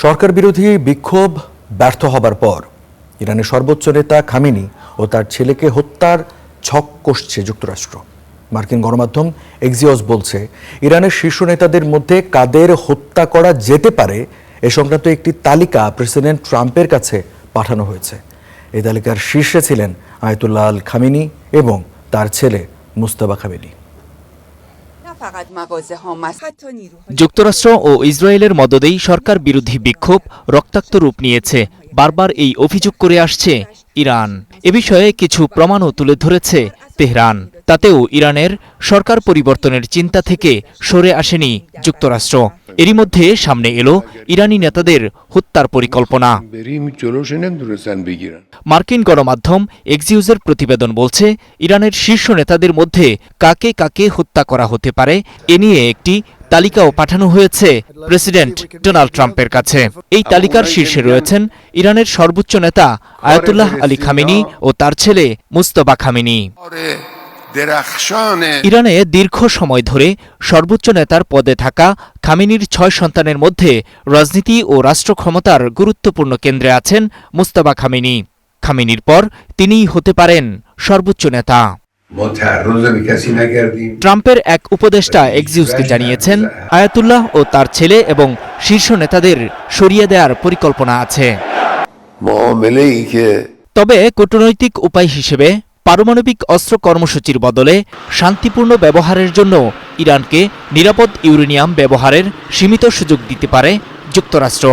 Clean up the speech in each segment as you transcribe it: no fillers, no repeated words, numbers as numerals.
সরকার বিরোধী বিক্ষোভ ব্যর্থ হবার পর ইরানের সর্বোচ্চ নেতা খামেনি ও তার ছেলেকে হত্যার ছক কষছে যুক্তরাষ্ট্র। মার্কিন গণমাধ্যম এক্সিওস বলছে, ইরানের শীর্ষ নেতাদের মধ্যে কাদের হত্যা করা যেতে পারে এ সংক্রান্ত একটি তালিকা প্রেসিডেন্ট ট্রাম্পের কাছে পাঠানো হয়েছে। এই তালিকার শীর্ষে ছিলেন আয়াতুল্লাহ আল খামেনি এবং তার ছেলে মুজতবা খামেনি। যুক্তরাষ্ট্র ও ইসরায়েলের মদদেই সরকার বিরোধী বিক্ষোভ রক্তাক্ত রূপ নিয়েছে। বারবার এই অভিযোগ করে আসছে ইরান। এ বিষয়ে কিছু প্রমাণও তুলে ধরেছে তেহরান। তাতেও ইরানের সরকার পরিবর্তনের চিন্তা থেকে সরে আসেনি যুক্তরাষ্ট্র। এরই মধ্যে সামনে এলো ইরানি নেতাদের হত্যার পরিকল্পনা। মার্কিন গণমাধ্যম এক্সিওসের প্রতিবেদন বলছে, ইরানের শীর্ষ নেতাদের মধ্যে কাকে কাকে হত্যা করা হতে পারে এ নিয়ে একটি তালিকাও পাঠানো হয়েছে প্রেসিডেন্ট ডোনাল্ড ট্রাম্পের কাছে। এই তালিকার শীর্ষে রয়েছেন ইরানের সর্বোচ্চ নেতা আয়াতুল্লাহ আলী খামেনি ও তার ছেলে মুজতবা খামেনি। ইরানে দীর্ঘ সময় ধরে সর্বোচ্চ নেতার পদে থাকা খামেনির 6 সন্তানের মধ্যে রাজনীতি ও রাষ্ট্র ক্ষমতার গুরুত্বপূর্ণ কেন্দ্রে আছেন মুজতবা খামেনি। খামেনির পর তিনিই হতে পারেন সর্বোচ্চ নেতা। ট্রাম্পের এক উপদেষ্টা এক্সিওসকে জানিয়েছেন, আয়াতুল্লাহ ও তার ছেলে এবং শীর্ষ নেতাদের সরিয়ে দেওয়ার পরিকল্পনা আছে। তবে কূটনৈতিক উপায় হিসেবে পারমাণবিক অস্ত্র কর্মসূচির বদলে শান্তিপূর্ণ ব্যবহারের জন্য ইরানকে নিরাপদ ইউরেনিয়াম ব্যবহারের সীমিত সুযোগ দিতে পারে যুক্তরাষ্ট্র।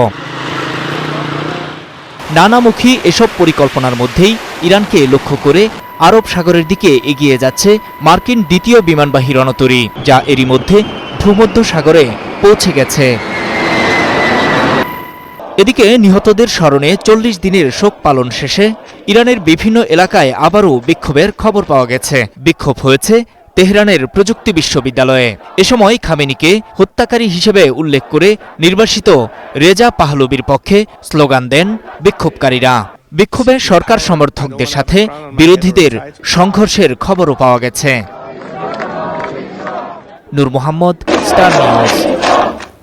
নানামুখী এসব পরিকল্পনার মধ্যেই ইরানকে লক্ষ্য করে আরব সাগরের দিকে এগিয়ে যাচ্ছে মার্কিন দ্বিতীয় বিমানবাহী রণতরী, যা এরই মধ্যে ভূমধ্য সাগরে পৌঁছে গেছে। এদিকে নিহতদের স্মরণে 40 দিনের শোক পালন শেষে ইরানের বিভিন্ন এলাকায় আবারও বিক্ষোভের খবর পাওয়া গেছে। বিক্ষোভ হয়েছে তেহরানের প্রযুক্তি বিশ্ববিদ্যালয়ে। এ সময় খামেনিকে হত্যাকারী হিসেবে উল্লেখ করে নির্বাসিত রেজা পাহলবির পক্ষে স্লোগান দেন বিক্ষোভকারীরা। বিক্ষোভে সরকার সমর্থকদের সাথে বিরোধীদের সংঘর্ষের খবরও পাওয়া গেছে। নূর মোহাম্মদ, স্টার নিউজ।